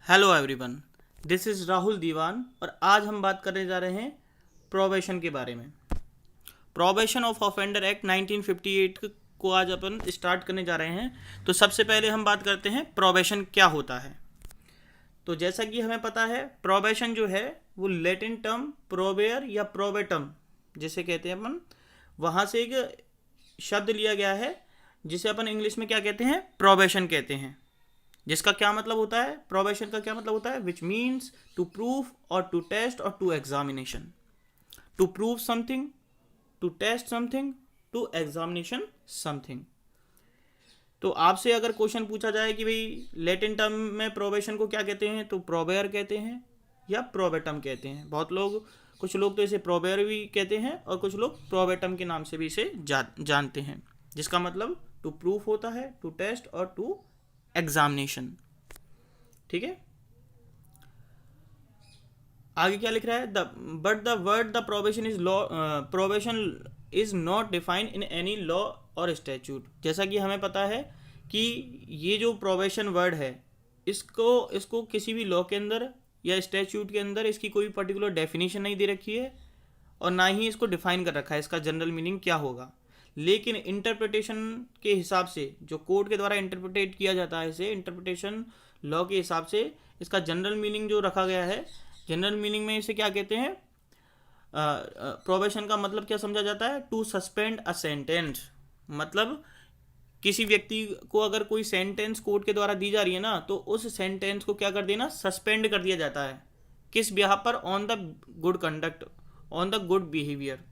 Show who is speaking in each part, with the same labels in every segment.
Speaker 1: Hello everyone, this is Rahul Diwan और आज हम बात करने जा रहे हैं प्रोबेशन के बारे में। प्रोबेशन ऑफ ऑफेंडर एक्ट 1958 को आज अपन स्टार्ट करने जा रहे हैं। तो सबसे पहले हम बात करते हैं प्रोबेशन क्या होता है। तो जैसा कि हमें पता है, प्रोबेशन जो है वो लैटिन टर्म प्रोबेयर या प्रोबेटम जिसे कहते हैं अपन, वहाँ से एक शब्द लिया गया है जिसे अपन इंग्लिश में क्या कहते हैं, प्रोबेशन कहते हैं। जिसका क्या मतलब होता है, प्रोबेशन का क्या मतलब होता है, विच मीन्स टू प्रूव और टू टेस्ट और to examination. To prove something, to test something, to examination something. तो आपसे अगर क्वेश्चन पूछा जाए कि भाई लैटिन टर्म में प्रोबेशन को क्या कहते हैं, तो प्रोबेयर कहते हैं या प्रोबेटम कहते हैं। कुछ लोग तो इसे प्रोबेयर भी कहते हैं और कुछ लोग प्रोबेटम के नाम से भी इसे जानते हैं, जिसका मतलब टू प्रूफ होता है, टू टेस्ट और टू एग्जामिनेशन। ठीक है, आगे क्या लिख रहा है, but the word the probation is law, probation is not defined in any law और स्टैच्यूट। जैसा कि हमें पता है कि ये जो प्रोबेशन वर्ड है, इसको किसी भी लॉ के अंदर या स्टैच्यूट के अंदर इसकी कोई पर्टिकुलर डेफिनेशन नहीं दे रखी है और ना ही इसको डिफाइन कर रखा है इसका जनरल मीनिंग क्या होगा। लेकिन इंटरप्रिटेशन के हिसाब से, जो कोर्ट के द्वारा इंटरप्रिटेट किया जाता है, इसे इंटरप्रिटेशन लॉ के हिसाब से इसका जनरल मीनिंग जो रखा गया है, जनरल मीनिंग में इसे क्या कहते हैं, प्रोबेशन का मतलब क्या समझा जाता है, टू सस्पेंड अ सेंटेंस। मतलब किसी व्यक्ति को अगर कोई सेंटेंस कोर्ट के द्वारा दी जा रही है ना, तो उस सेंटेंस को क्या कर देना, सस्पेंड कर दिया जाता है। किस बिहार पर, on the good conduct, on the good behaviour.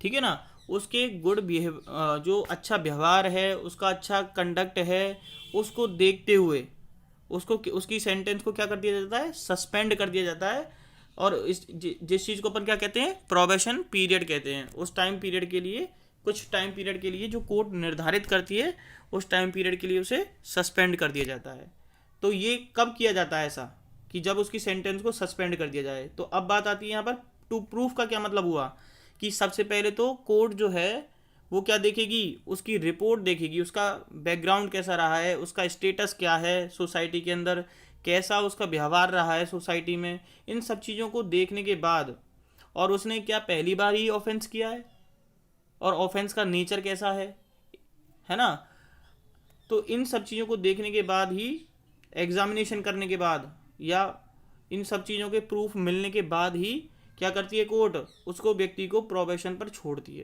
Speaker 1: ठीक है ना, उसके गुड बिहेव, जो अच्छा व्यवहार है, उसका अच्छा कंडक्ट है, उसको देखते हुए उसकी सेंटेंस को क्या कर दिया जाता है, सस्पेंड कर दिया जाता है। और जिस चीज़ को अपन क्या कहते हैं, प्रोबेशन पीरियड कहते हैं। उस टाइम पीरियड के लिए, कुछ टाइम पीरियड के लिए जो कोर्ट निर्धारित करती है, उस टाइम पीरियड के लिए उसे सस्पेंड कर दिया जाता है। तो ये कब किया जाता है ऐसा, कि जब उसकी सेंटेंस को सस्पेंड कर दिया जाए। तो अब बात आती है यहाँ पर टू प्रूफ का क्या मतलब हुआ, कि सबसे पहले तो कोर्ट जो है वो क्या देखेगी, उसकी रिपोर्ट देखेगी, उसका बैकग्राउंड कैसा रहा है, उसका स्टेटस क्या है सोसाइटी के अंदर, कैसा उसका व्यवहार रहा है सोसाइटी में। इन सब चीज़ों को देखने के बाद, और उसने क्या पहली बार ही ऑफेंस किया है और ऑफेंस का नेचर कैसा है ना। तो इन सब चीज़ों को देखने के बाद ही, एग्जामिनेशन करने के बाद, या इन सब चीज़ों के प्रूफ मिलने के बाद ही क्या करती है कोर्ट, उसको व्यक्ति को प्रोबेशन पर छोड़ती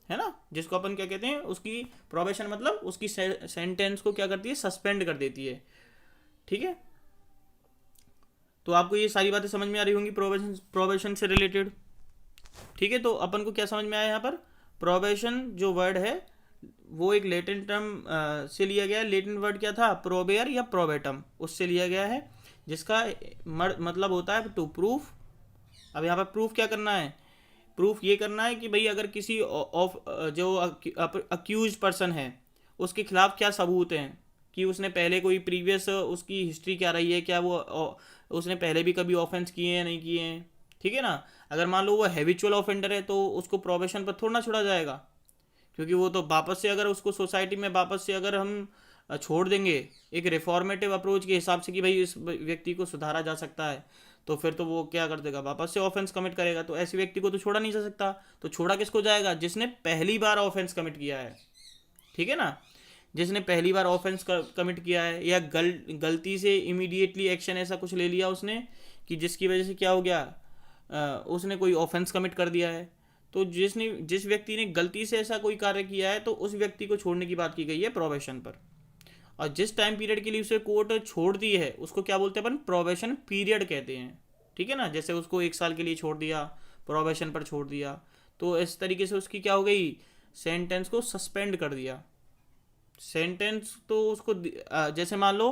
Speaker 1: है ना। जिसको अपन क्या कहते हैं, उसकी प्रोबेशन मतलब उसकी सेंटेंस को क्या करती है, सस्पेंड कर देती है। ठीक है, तो आपको ये सारी बातें समझ में आ रही होंगी प्रोबेशन से रिलेटेड। ठीक है, तो अपन को क्या समझ में आया यहाँ पर, प्रोबेशन जो वर्ड है वो एक लैटिन टर्म से लिया गया है। लैटिन वर्ड क्या था, प्रोबेयर या प्रोबेटम, उससे लिया गया है, जिसका मतलब होता है टू प्रूफ। अब यहाँ पर प्रूफ क्या करना है, प्रूफ ये करना है कि भाई अगर किसी जो अक्यूज पर्सन है, उसके खिलाफ क्या सबूत हैं, कि उसने पहले कोई प्रीवियस उसकी हिस्ट्री क्या रही है, क्या वो उसने पहले भी कभी ऑफेंस किए हैं नहीं किए हैं। ठीक है ना, अगर मान लो वो हैबिचुअल ऑफेंडर है तो उसको प्रोबेशन पर थोड़ा ना छोड़ा जाएगा, क्योंकि वो तो वापस से, अगर उसको सोसाइटी में वापस से अगर हम छोड़ देंगे एक रिफॉर्मेटिव अप्रोच के हिसाब से कि भाई इस व्यक्ति को सुधारा जा सकता है, तो फिर तो वो क्या कर देगा, वापस से ऑफेंस कमिट करेगा। तो ऐसे व्यक्ति को तो छोड़ा नहीं जा सकता। तो छोड़ा किसको जाएगा, जिसने पहली बार ऑफेंस कमिट किया है। ठीक है ना, जिसने पहली बार ऑफेंस कमिट किया है, या गलती से इमीडिएटली एक्शन ऐसा कुछ ले लिया उसने कि जिसकी वजह से क्या हो गया, उसने कोई ऑफेंस कमिट कर दिया है। तो जिस व्यक्ति ने गलती से ऐसा कोई कार्य किया है, तो उस व्यक्ति को छोड़ने की बात की गई है प्रोबेशन पर। और जिस टाइम पीरियड के लिए उसे कोर्ट छोड़ दी है, उसको क्या बोलते हैं अपन, प्रोबेशन पीरियड कहते हैं। ठीक है ना, जैसे उसको 1 साल के लिए छोड़ दिया, प्रोबेशन पर छोड़ दिया, तो इस तरीके से उसकी क्या हो गई, सेंटेंस को सस्पेंड कर दिया। सेंटेंस तो उसको जैसे मान लो,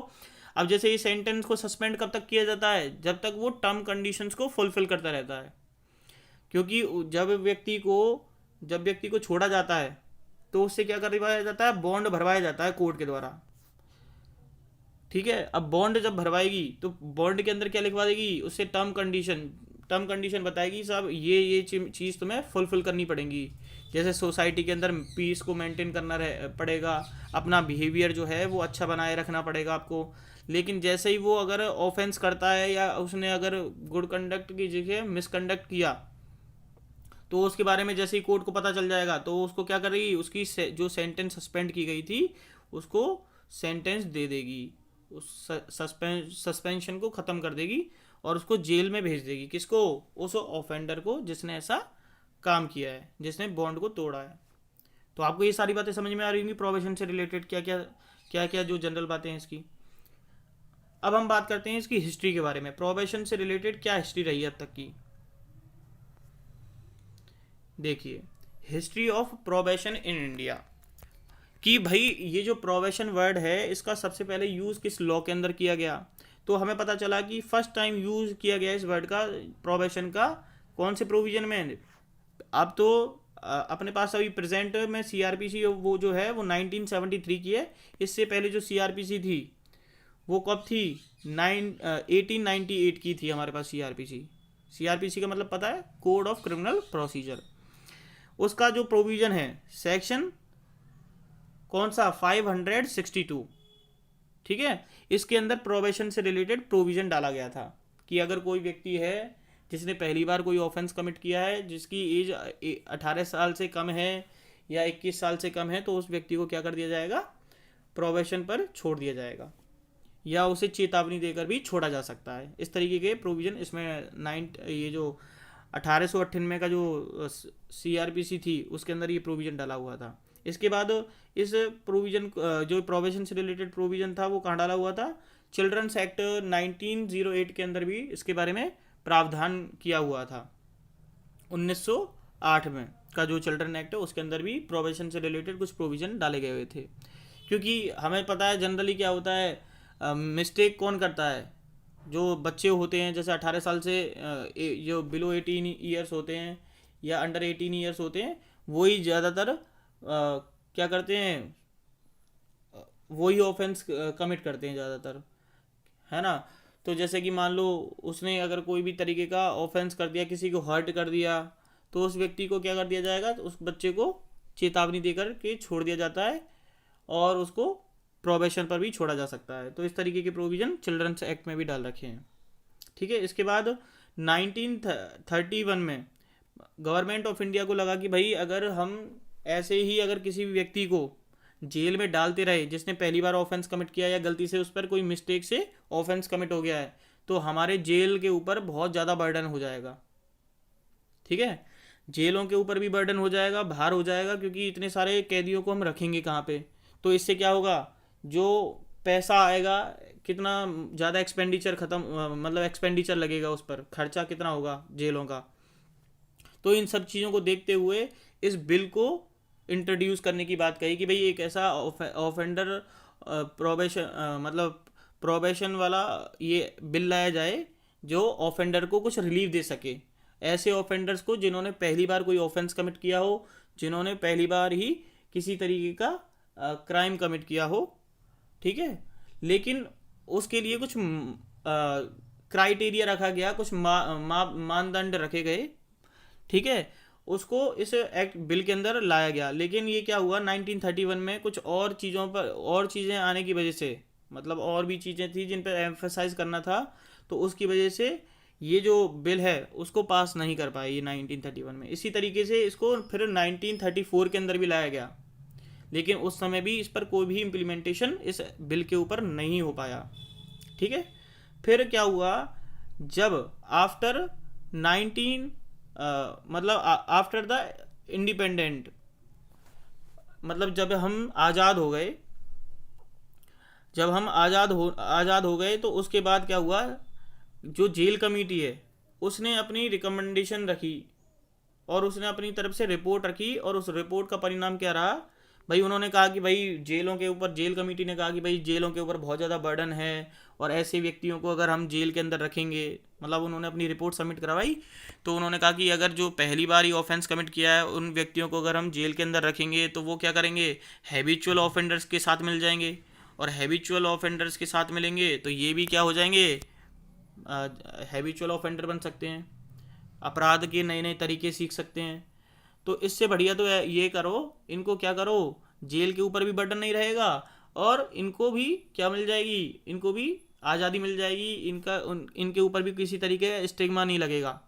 Speaker 1: अब जैसे ये सेंटेंस को सस्पेंड कब तक किया जाता है, जब तक वो टर्म कंडीशंस को फुलफिल करता रहता है। क्योंकि जब व्यक्ति को छोड़ा जाता है, तो उससे क्या करवाया जाता है, बॉन्ड भरवाया जाता है कोर्ट के द्वारा। ठीक है, अब बॉन्ड जब भरवाएगी तो बॉन्ड के अंदर क्या लिखवा देगी, उससे टर्म कंडीशन बताएगी, साहब ये चीज़ तुम्हें फुलफिल करनी पड़ेगी। जैसे सोसाइटी के अंदर पीस को मेंटेन करना पड़ेगा, अपना बिहेवियर जो है वो अच्छा बनाए रखना पड़ेगा आपको। लेकिन जैसे ही वो अगर ऑफेंस करता है या उसने अगर गुड कंडक्ट की जगह मिसकंडक्ट किया, तो उसके बारे में जैसे ही कोर्ट को पता चल जाएगा तो उसको क्या करेगी, उसकी जो सेंटेंस सस्पेंड की गई थी उसको सेंटेंस दे देगी, उस सस्पेंशन को ख़त्म कर देगी और उसको जेल में भेज देगी। किसको? उस ऑफेंडर को जिसने ऐसा काम किया है, जिसने बॉन्ड को तोड़ा है। तो आपको ये सारी बातें समझ में आ रही होंगी प्रोबेशन से रिलेटेड क्या क्या जो जनरल बातें हैं इसकी। अब हम बात करते हैं इसकी हिस्ट्री के बारे में, प्रोबेशन से रिलेटेड क्या हिस्ट्री रही है अब तक की। देखिए, history of probation in India कि भाई ये जो प्रोबेशन वर्ड है इसका सबसे पहले यूज़ किस लॉ के अंदर किया गया। तो हमें पता चला कि फर्स्ट टाइम यूज़ किया गया इस वर्ड का, प्रोबेशन का, कौन से प्रोविजन में। अब तो अपने पास अभी प्रेजेंट में सीआरपीसी वो जो है वो 1973 की है। इससे पहले जो सीआरपीसी थी वो कब थी? 1898 की थी हमारे पास सीआरपीसी। सीआरपीसी का मतलब पता है? Code of criminal procedure. उसका जो प्रोविजन है सेक्शन कौन सा? 562, ठीक है। इसके अंदर प्रोबेशन से रिलेटेड प्रोविजन डाला गया था कि अगर कोई व्यक्ति है जिसने पहली बार कोई ऑफेंस कमिट किया है, जिसकी एज 18 साल से कम है या 21 साल से कम है, तो उस व्यक्ति को क्या कर दिया जाएगा? प्रोबेशन पर छोड़ दिया जाएगा या उसे चेतावनी देकर भी छोड़ा जा सकता है। इस तरीके के प्रोविजन इसमें ये जो 1898 का जो सीआरपीसी थी उसके अंदर ये प्रोविजन डाला हुआ था। इसके बाद इस प्रोविजन जो प्रोबेशन से रिलेटेड प्रोविजन था वो कहाँ डाला हुआ था? चिल्ड्रंस एक्ट 1908 के अंदर भी इसके बारे में प्रावधान किया हुआ था। 1908 में का जो चिल्ड्रन एक्ट है उसके अंदर भी प्रोबेशन से रिलेटेड कुछ प्रोविजन डाले गए हुए थे। क्योंकि हमें पता है जनरली क्या होता है, मिस्टेक कौन करता है? जो बच्चे होते हैं, जैसे 18 साल से जो बिलो 18 ईयर्स होते हैं या अंडर 18 ईयर्स होते हैं, वही ज़्यादातर क्या करते हैं, वही ऑफेंस कमिट करते हैं ज़्यादातर, है ना। तो जैसे कि मान लो उसने अगर कोई भी तरीके का ऑफेंस कर दिया, किसी को हर्ट कर दिया, तो उस व्यक्ति को क्या कर दिया जाएगा? तो उस बच्चे को चेतावनी देकर के छोड़ दिया जाता है और उसको प्रोबेशन पर भी छोड़ा जा सकता है। तो इस तरीके के प्रोविज़न चिल्ड्रंस एक्ट में भी डाल रखे हैं, ठीक है। इसके बाद 1931 में गवर्नमेंट ऑफ इंडिया को लगा कि भाई अगर हम ऐसे ही अगर किसी भी व्यक्ति को जेल में डालते रहे जिसने पहली बार ऑफेंस कमिट किया या गलती से उस पर कोई मिस्टेक से ऑफेंस कमिट हो गया है, तो हमारे जेल के ऊपर बहुत ज़्यादा बर्डन हो जाएगा, ठीक है। जेलों के ऊपर भी बर्डन हो जाएगा, भार हो जाएगा, क्योंकि इतने सारे कैदियों को हम रखेंगे कहाँ पे। तो इससे क्या होगा, जो पैसा आएगा, कितना ज़्यादा एक्सपेंडिचर मतलब एक्सपेंडिचर लगेगा, उस पर खर्चा कितना होगा जेलों का। तो इन सब चीज़ों को देखते हुए इस बिल को इंट्रोड्यूस करने की बात कही कि भाई एक ऐसा ऑफेंडर प्रोबेशन मतलब प्रोबेशन वाला ये बिल लाया जाए जो ऑफेंडर को कुछ रिलीफ दे सके। ऐसे ऑफेंडर्स को जिन्होंने पहली बार कोई ऑफेंस कमिट किया हो, जिन्होंने पहली बार ही किसी तरीके का क्राइम कमिट किया हो, ठीक है। लेकिन उसके लिए कुछ क्राइटेरिया रखा गया, कुछ मानदंड रखे गए, ठीक है। उसको इस एक्ट बिल के अंदर लाया गया। लेकिन ये क्या हुआ, 1931 में कुछ और चीज़ों पर और चीज़ें आने की वजह से, मतलब और भी चीज़ें थी जिन पर एम्फेसाइज करना था, तो उसकी वजह से ये जो बिल है उसको पास नहीं कर पाए ये 1931 में। इसी तरीके से इसको फिर 1934 के अंदर भी लाया गया, लेकिन उस समय भी इस पर कोई भी इम्प्लीमेंटेशन इस बिल के ऊपर नहीं हो पाया, ठीक है। फिर क्या हुआ, जब आफ्टर 19 मतलब आफ्टर द इंडिपेंडेंट, मतलब जब हम आज़ाद हो गए, आज़ाद हो गए, तो उसके बाद क्या हुआ, जो जेल कमेटी है उसने अपनी रिकमेंडेशन रखी और उसने अपनी तरफ से रिपोर्ट रखी, और उस रिपोर्ट का परिणाम क्या रहा भाई, उन्होंने कहा कि भाई जेलों के ऊपर, जेल कमेटी ने कहा कि भाई जेलों के ऊपर बहुत ज़्यादा बर्डन है और ऐसे व्यक्तियों को अगर हम जेल के अंदर रखेंगे, मतलब उन्होंने अपनी रिपोर्ट सबमिट करवाई, तो उन्होंने कहा कि अगर जो पहली बार ही ऑफेंस कमिट किया है उन व्यक्तियों को अगर हम जेल के अंदर रखेंगे तो वो क्या करेंगे, हैबिचुअल ऑफेंडर्स के साथ मिल जाएंगे, और हैबिचुअल ऑफेंडर्स के साथ मिलेंगे तो ये भी क्या हो जाएंगे, हैबिचुअल ऑफेंडर बन सकते हैं, अपराध के नए नए तरीके सीख सकते हैं। तो इससे बढ़िया तो ये करो, इनको क्या करो, जेल के ऊपर भी बर्डन नहीं रहेगा और इनको भी क्या मिल जाएगी, इनको भी आज़ादी मिल जाएगी, इनके ऊपर भी किसी तरीके का स्टिग्मा नहीं लगेगा,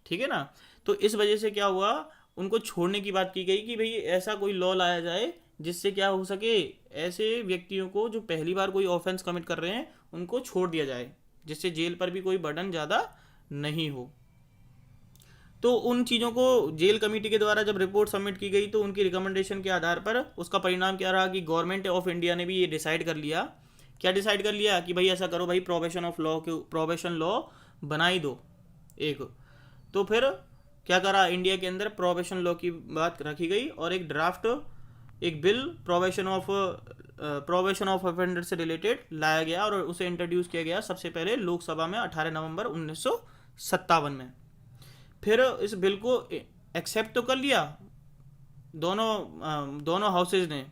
Speaker 1: ठीक है ना। तो इस वजह से क्या हुआ, उनको छोड़ने की बात की गई कि भाई ऐसा कोई लॉ लाया जाए जिससे क्या हो सके, ऐसे व्यक्तियों को जो पहली बार कोई ऑफेंस कमिट कर रहे हैं उनको छोड़ दिया जाए, जिससे जेल पर भी कोई बर्डन ज़्यादा नहीं हो। तो उन चीज़ों को जेल कमेटी के द्वारा जब रिपोर्ट सबमिट की गई तो उनकी रिकमेंडेशन के आधार पर उसका परिणाम क्या रहा कि गवर्नमेंट ऑफ इंडिया ने भी ये डिसाइड कर लिया, क्या डिसाइड कर लिया कि भाई ऐसा करो भाई, प्रोबेशन लॉ बना ही दो एक। तो फिर क्या करा, इंडिया के अंदर प्रोबेशन लॉ की बात रखी गई और एक ड्राफ्ट, एक बिल प्रोबेशन ऑफ ऑफेंडर से रिलेटेड लाया गया और उसे इंट्रोड्यूस किया गया सबसे पहले लोकसभा में 18 नवंबर 1957 में। फिर इस बिल को एक्सेप्ट तो कर लिया दोनों हाउसेज ने,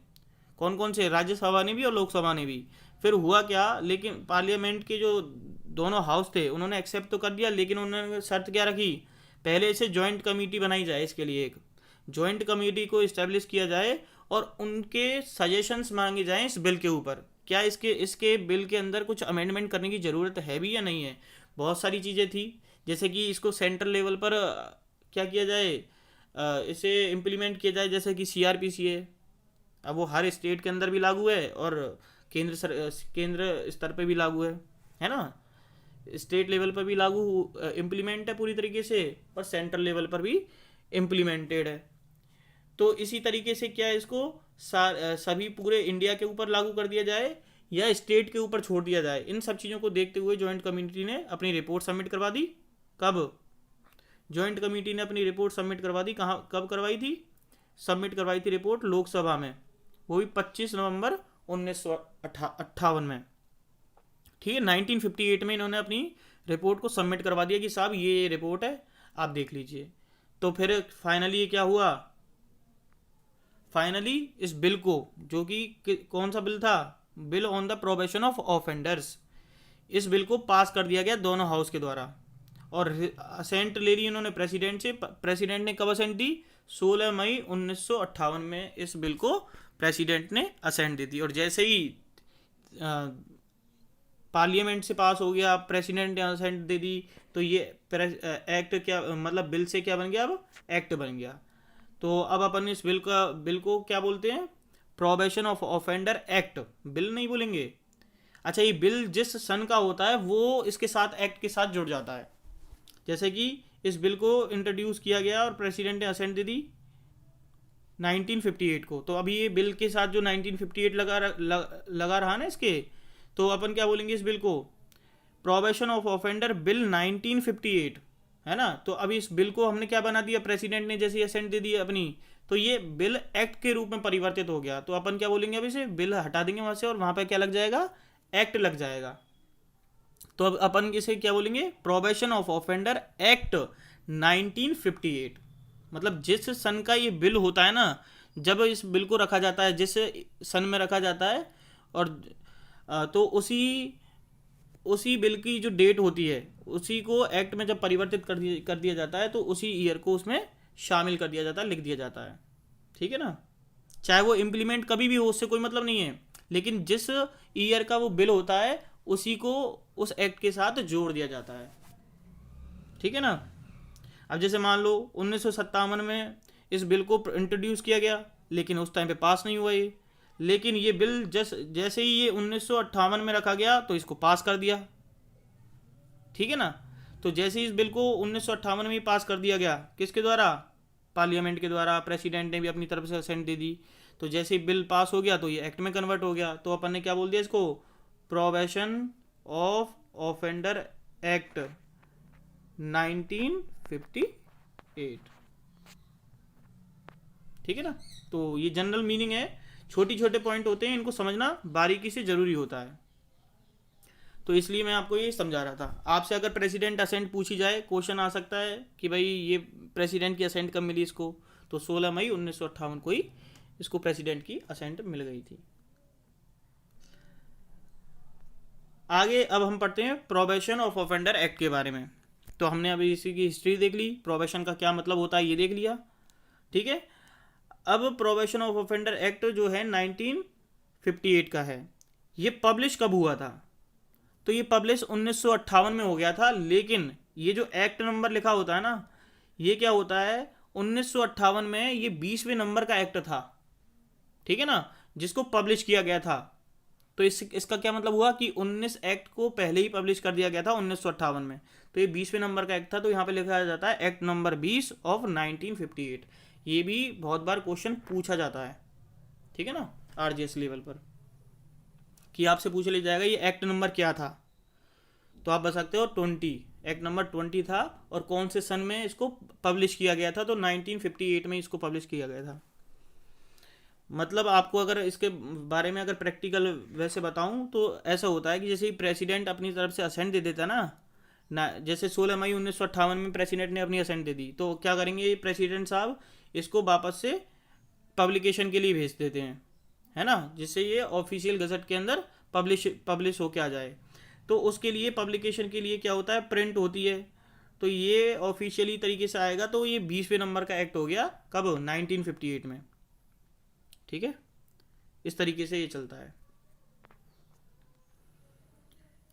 Speaker 1: कौन कौन से, राज्यसभा ने भी और लोकसभा ने भी। फिर हुआ क्या, लेकिन पार्लियामेंट के जो दोनों हाउस थे उन्होंने एक्सेप्ट तो कर दिया, लेकिन उन्होंने शर्त क्या रखी, पहले इसे जॉइंट कमेटी बनाई जाए, इसके लिए एक जॉइंट कमेटी को इस्टेब्लिश किया जाए और उनके सजेशंस मांगे जाएं इस बिल के ऊपर, क्या इसके बिल के अंदर कुछ अमेंडमेंट करने की ज़रूरत है भी या नहीं है। बहुत सारी चीज़ें थी, जैसे कि इसको सेंट्रल लेवल पर क्या किया जाए, इसे इम्प्लीमेंट किया जाए, जैसे कि CRPC है, अब वो हर स्टेट के अंदर भी लागू है और केंद्र स्तर पे भी लागू है ना, स्टेट लेवल पर भी लागू इम्प्लीमेंट है पूरी तरीके से और सेंट्रल लेवल पर भी इम्प्लीमेंटेड है। तो इसी तरीके से क्या इसको सभी पूरे इंडिया के ऊपर लागू कर दिया जाए या स्टेट के ऊपर छोड़ दिया जाए, इन सब चीज़ों को देखते हुए जॉइंट कमेटी ने अपनी रिपोर्ट सबमिट करवा दी। कब जॉइंट कमेटी ने अपनी रिपोर्ट सबमिट करवा दी, कहाँ कब करवाई थी, सबमिट करवाई थी रिपोर्ट लोकसभा में, वो भी 25 नवंबर 1958 में, ठीक है। 1958 में इन्होंने अपनी रिपोर्ट को सबमिट करवा दिया कि साहब ये रिपोर्ट है, आप देख लीजिए। तो फिर फाइनली ये क्या हुआ, फाइनली इस बिल को, जो कि कौन सा बिल था, bill on the probation of offenders, इस बिल को पास कर दिया गया दोनों हाउस के द्वारा और असेंट ले ली उन्होंने प्रेसिडेंट से। प्रेसिडेंट ने कब असेंट दी, 16 मई 1958 में इस बिल को प्रेसिडेंट ने असेंट दे दी। और जैसे ही पार्लियामेंट से पास हो गया, प्रेसिडेंट ने असेंट दे दी, तो ये एक्ट क्या मतलब बिल से क्या बन गया, अब एक्ट बन गया। तो अब अपन इस बिल को क्या बोलते हैं, probation of offender act, bill नहीं बोलेंगे। अच्छा, ये बिल जिस सन का होता है वो इसके साथ एक्ट के साथ जुड़ जाता है। जैसे कि इस बिल को इंट्रोड्यूस किया गया और प्रेसिडेंट ने असेंट दे दी 1958 को, तो अभी ये बिल के साथ जो 1958 लगा रहा ना इसके, तो अपन क्या बोलेंगे इस बिल को, प्रोबेशन ऑफ ऑफेंडर बिल 1958, है ना। तो अभी इस बिल को हमने क्या बना दिया, प्रेसिडेंट ने जैसे असेंट दे दी अपनी, तो ये बिल एक्ट के रूप में परिवर्तित हो गया। तो अपन क्या बोलेंगे, अभी से बिल हटा देंगे वहाँ से और वहाँ पे क्या लग जाएगा, एक्ट लग जाएगा। तो अब अपन इसे क्या बोलेंगे, प्रोबेशन ऑफ ऑफेंडर एक्ट 1958, मतलब जिस सन का ये बिल होता है ना, जब इस बिल को रखा जाता है जिस सन में रखा जाता है, और तो उसी बिल की जो डेट होती है उसी को एक्ट में जब परिवर्तित कर दिया जाता है, तो उसी ईयर को उसमें शामिल कर दिया जाता है, लिख दिया जाता है, ठीक है ना। चाहे वो इम्प्लीमेंट कभी भी हो, उससे कोई मतलब नहीं है, लेकिन जिस ईयर का वो बिल होता है उसी को उस एक्ट के साथ जोड़ दिया जाता है, ठीक है ना। अब जैसे मान लो 1957 में इस बिल को इंट्रोड्यूस किया गया, लेकिन उस टाइम पे पास नहीं हुआ ये, लेकिन ये बिल जैसे ही ये 1958 में रखा गया तो इसको पास कर दिया, ठीक है ना। तो जैसे ही इस बिल को 1958 में ही पास कर दिया गया, किसके द्वारा, पार्लियामेंट के द्वारा, प्रेसिडेंट ने भी अपनी तरफ से असेंट दे दी, तो जैसे ही बिल पास हो गया तो ये एक्ट में कन्वर्ट हो गया। तो अपन ने क्या बोल दिया इसको, प्रोबेशन ऑफ ऑफेंडर एक्ट 1958, ठीक है ना। तो ये जनरल मीनिंग है, छोटी छोटे पॉइंट होते हैं, इनको समझना बारीकी से जरूरी होता है, तो इसलिए मैं आपको ये समझा रहा था। आपसे अगर प्रेसिडेंट असेंट पूछी जाए, क्वेश्चन आ सकता है कि भाई ये प्रेसिडेंट की असेंट कब मिली इसको, तो 16 मई 1958 को ही इसको प्रेसिडेंट की असेंट मिल गई थी। आगे अब हम पढ़ते हैं प्रोबेशन ऑफ ऑफेंडर एक्ट के बारे में। तो हमने अभी इसी की हिस्ट्री देख ली, प्रोबेशन का क्या मतलब होता है ये देख लिया, ठीक है। अब प्रोबेशन ऑफ ऑफेंडर एक्ट जो है 1958 का है। ये पब्लिश कब हुआ था? तो ये पब्लिश 1958 में हो गया था, लेकिन ये जो एक्ट नंबर लिखा होता है ना, ये क्या होता है, 1958 में ये 20वें नंबर का एक्ट था, ठीक है ना, जिसको पब्लिश किया गया था। तो इसका क्या मतलब हुआ कि 19 एक्ट को पहले ही पब्लिश कर दिया गया था 1958 में, तो ये 20वें नंबर का एक्ट था, तो यहाँ पे लिखा जाता है एक्ट नंबर 20 ऑफ 1958। ये भी बहुत बार क्वेश्चन पूछा जाता है, ठीक है ना, आरजीएस लेवल पर, कि आपसे पूछ लिया जाएगा ये एक्ट नंबर क्या था, तो आप बता सकते हो 20, एक्ट नंबर 20 था, और कौन से सन में इसको पब्लिश किया गया था, तो 1958 में इसको पब्लिश किया गया था। मतलब आपको अगर इसके बारे में अगर प्रैक्टिकल वैसे बताऊं तो ऐसा होता है कि जैसे ही प्रेसिडेंट अपनी तरफ से असेंट दे देता ना, जैसे 16 मई 1958 में प्रेसिडेंट ने अपनी असेंट दे दी, तो क्या करेंगे प्रेसिडेंट साहब, इसको वापस से पब्लिकेशन के लिए भेज देते हैं, है ना, जिससे ये ऑफिशियल गजट के अंदर पब्लिश होके आ जाए। तो उसके लिए पब्लिकेशन के लिए क्या होता है, प्रिंट होती है, तो ये ऑफिशियली तरीके से आएगा, तो ये 20वें नंबर का एक्ट हो गया कब, 1958 में, ठीक है। इस तरीके से ये चलता है।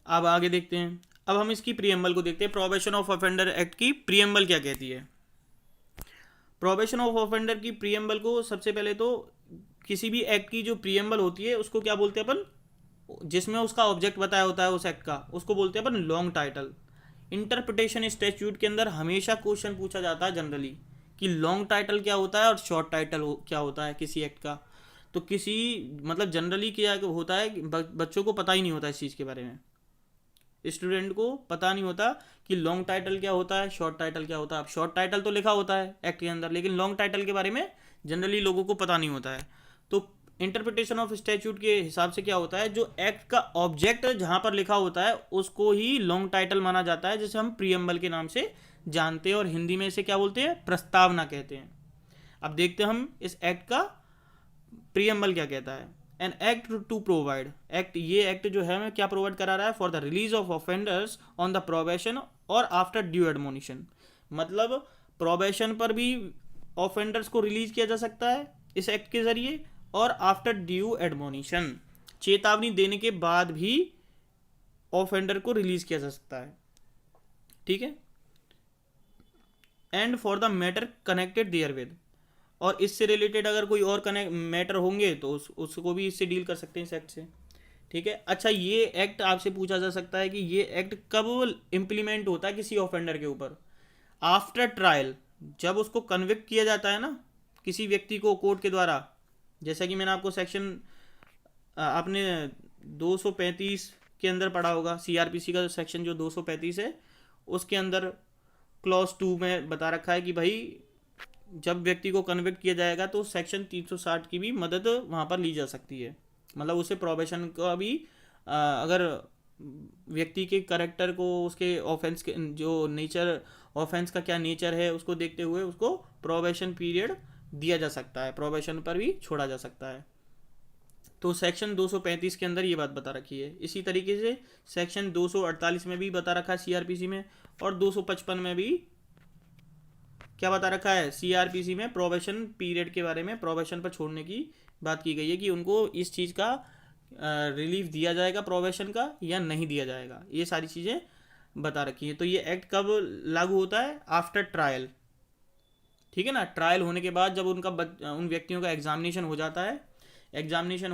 Speaker 1: अब आगे देखते हैं, अब हम इसकी प्रीएम्बल को देखते हैं। प्रोबेशन ऑफ ऑफेंडर एक्ट की प्रीएम्बल क्या कहती है? प्रोबेशन ऑफ ऑफेंडर की प्रीएम्बल को सबसे पहले तो किसी भी एक्ट की जो प्रीएम्बल होती है उसको क्या बोलते हैं अपन, जिसमें उसका ऑब्जेक्ट बताया होता है उस एक्ट का, उसको बोलते हैं अपन लॉन्ग टाइटल। इंटरप्रिटेशन स्टैट्यूट के अंदर हमेशा क्वेश्चन पूछा जाता है जनरली कि लॉन्ग टाइटल क्या होता है और शॉर्ट टाइटल क्या होता है किसी एक्ट का। तो किसी मतलब जनरली क्या होता है कि बच्चों को पता ही नहीं होता इस चीज़ के बारे में, स्टूडेंट को पता नहीं होता कि लॉन्ग टाइटल क्या होता है, शॉर्ट टाइटल क्या होता है। अब शॉर्ट टाइटल तो लिखा होता है एक्ट के अंदर, लेकिन लॉन्ग टाइटल के बारे में जनरली लोगों को पता नहीं होता है। तो इंटरप्रिटेशन ऑफ स्टैट्यूट के हिसाब से क्या होता है, जो एक्ट का ऑब्जेक्ट जहां पर लिखा होता है उसको ही लॉन्ग टाइटल माना जाता है, जिसे हम प्रीएम्बल के नाम से जानते हैं, और हिंदी में इसे क्या बोलते हैं, प्रस्तावना कहते हैं। अब देखते हैं हम इस एक्ट का प्रीएम्बल क्या कहता है। An act to provide, act, ये एक्ट जो है हमें क्या प्रोवाइड करा रहा है, for the release of offenders on the probation और आफ्टर ड्यू एडमोनिशन। मतलब प्रोबेशन पर भी ऑफेंडर्स को रिलीज किया जा सकता है इस एक्ट के जरिए, और आफ्टर ड्यू एडमोनिशन, चेतावनी देने के बाद भी ऑफेंडर को रिलीज किया जा सकता है, ठीक है। And for the matter connected therewith, और इससे रिलेटेड अगर कोई और मैटर होंगे तो उसको भी इससे डील कर सकते हैं इस एक्ट से, ठीक है। अच्छा, ये एक्ट आपसे पूछा जा सकता है कि ये एक्ट कब इम्प्लीमेंट होता है किसी ऑफेंडर के ऊपर, आफ्टर ट्रायल, जब उसको कन्विक्ट किया जाता है ना किसी व्यक्ति को कोर्ट के द्वारा। जैसा कि मैंने आपको सेक्शन आपने 235 के अंदर पढ़ा होगा, सीआरपीसी का सेक्शन जो 235 है उसके अंदर क्लॉज 2 में बता रखा है कि भाई जब व्यक्ति को कन्विक्ट किया जाएगा तो सेक्शन 360 की भी मदद वहाँ पर ली जा सकती है। मतलब उसे प्रोबेशन का भी अगर व्यक्ति के करेक्टर को, उसके ऑफेंस के जो नेचर, ऑफेंस का क्या नेचर है उसको देखते हुए उसको प्रोबेशन पीरियड दिया जा सकता है, प्रोबेशन पर भी छोड़ा जा सकता है। तो सेक्शन 235 के अंदर ये बात बता रखी है। इसी तरीके से सेक्शन 248 में भी बता रखा है सीआरपीसी में, और 255 में भी क्या बता रखा है सीआरपीसी में, प्रोबेशन पीरियड के बारे में, प्रोबेशन पर छोड़ने की बात की गई है कि उनको इस चीज़ का रिलीफ दिया जाएगा प्रोबेशन का या नहीं दिया जाएगा, ये सारी चीज़ें बता रखी है। तो ये एक्ट कब लागू होता है, आफ्टर ट्रायल, ठीक है ना। ट्रायल होने के बाद जब उनका उन व्यक्तियों का एग्जामिनेशन हो जाता है, एग्जामिनेशन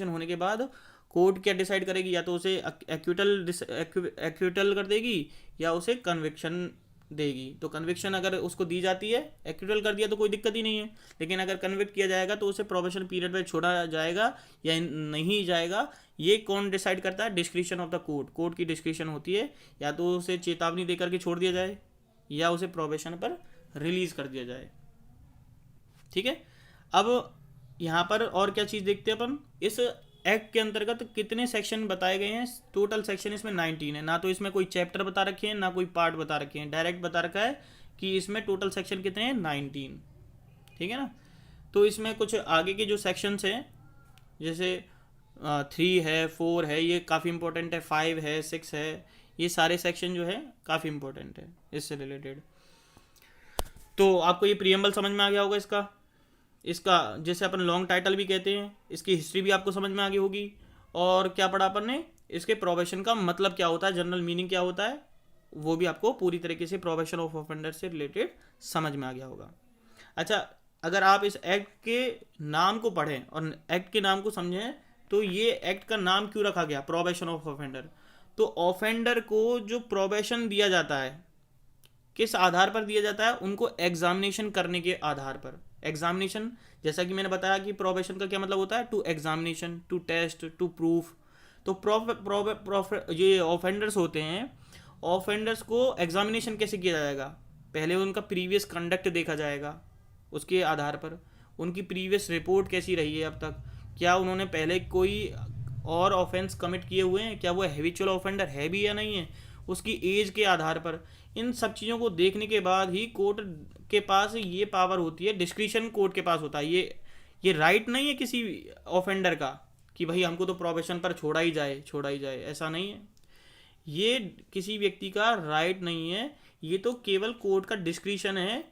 Speaker 1: होने के बाद कोर्ट क्या डिसाइड करेगी, या तो उसे एक्यूटल कर देगी या उसे कन्विक्शन देगी। तो कन्विक्शन अगर उसको दी जाती है, एक्यूटल कर दिया तो कोई दिक्कत ही नहीं है, लेकिन अगर कन्विक्ट किया जाएगा तो उसे प्रोबेशन पीरियड में छोड़ा जाएगा या नहीं जाएगा, ये कौन डिसाइड करता है, description of the court, court की डिस्क्रिप्शन होती है, या तो उसे चेतावनी देकर के छोड़ दिया जाए या उसे प्रोबेशन पर रिलीज कर दिया जाए, ठीक है। अब यहाँ पर और क्या चीज़ देखते हैं अपन, इस एक्ट के अंतर्गत कितने सेक्शन बताए गए हैं। टोटल सेक्शन इसमें 19 है, ना तो इसमें कोई चैप्टर बता रखे हैं ना कोई पार्ट बता रखे हैं, डायरेक्ट बता रखा है कि इसमें टोटल सेक्शन कितने हैं, 19, ठीक है ना। तो इसमें कुछ आगे के जो सेक्शंस हैं, जैसे 3 है, 4 है, ये काफ़ी इंपॉर्टेंट है, 5 है, 6 है, ये सारे सेक्शन जो है काफ़ी इंपॉर्टेंट है इससे रिलेटेड। तो आपको ये प्रीएम्बल समझ में आ गया होगा इसका, इसका जैसे अपन लॉन्ग टाइटल भी कहते हैं, इसकी हिस्ट्री भी आपको समझ में आ गई होगी। और क्या पढ़ा अपन ने, इसके प्रोबेशन का मतलब क्या होता है, जनरल मीनिंग क्या होता है, वो भी आपको पूरी तरीके से प्रोबेशन ऑफ ऑफेंडर से रिलेटेड समझ में आ गया होगा। अच्छा, अगर आप इस एक्ट के नाम को पढ़ें और एक्ट के नाम को समझें, तो ये एक्ट का नाम क्यों रखा गया, प्रोबेशन ऑफ ऑफेंडर। तो ऑफेंडर को जो प्रोबेशन दिया जाता है, किस आधार पर दिया जाता है, उनको एग्जामिनेशन करने के आधार पर। एग्जामिनेशन, जैसा कि मैंने बताया कि प्रोबेशन का क्या मतलब होता है, to examination, to test, to proof. तो ये ऑफेंडर्स होते हैं, ऑफेंडर्स को एग्जामिनेशन कैसे किया जाएगा, पहले उनका प्रीवियस कंडक्ट देखा जाएगा, उसके आधार पर उनकी प्रीवियस रिपोर्ट कैसी रही है अब तक, क्या उन्होंने पहले कोई और ऑफेंस कमिट किए हुए हैं, क्या वो हैबिचुअल ऑफेंडर है भी या नहीं है, उसकी एज के आधार पर। इन सब चीज़ों को देखने के बाद ही कोर्ट के पास ये पावर होती है, डिस्क्रिशन कोर्ट के पास होता है। ये राइट नहीं है किसी ऑफेंडर का कि भाई हमको तो प्रोबेशन पर छोड़ा ही जाए, ऐसा नहीं है। ये किसी व्यक्ति का राइट नहीं है, ये तो केवल कोर्ट का डिस्क्रिशन है।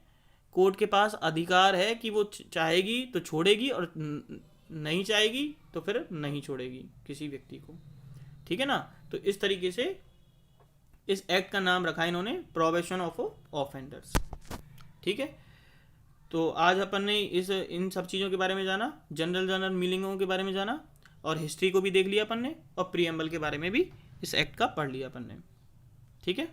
Speaker 1: कोर्ट के पास अधिकार है कि वो चाहेगी तो छोड़ेगी और नहीं चाहेगी तो फिर नहीं छोड़ेगी किसी व्यक्ति को, ठीक है ना। तो इस तरीके से इस एक्ट का नाम रखा है इन्होंने, प्रोबेशन ऑफ ऑफेंडर्स, ठीक है। तो आज अपन ने इन सब चीज़ों के बारे में जाना, जनरल मीनिंगों के बारे में जाना, और हिस्ट्री को भी देख लिया अपन ने, और प्रीएम्बल के बारे में भी इस एक्ट का पढ़ लिया अपन ने, ठीक है।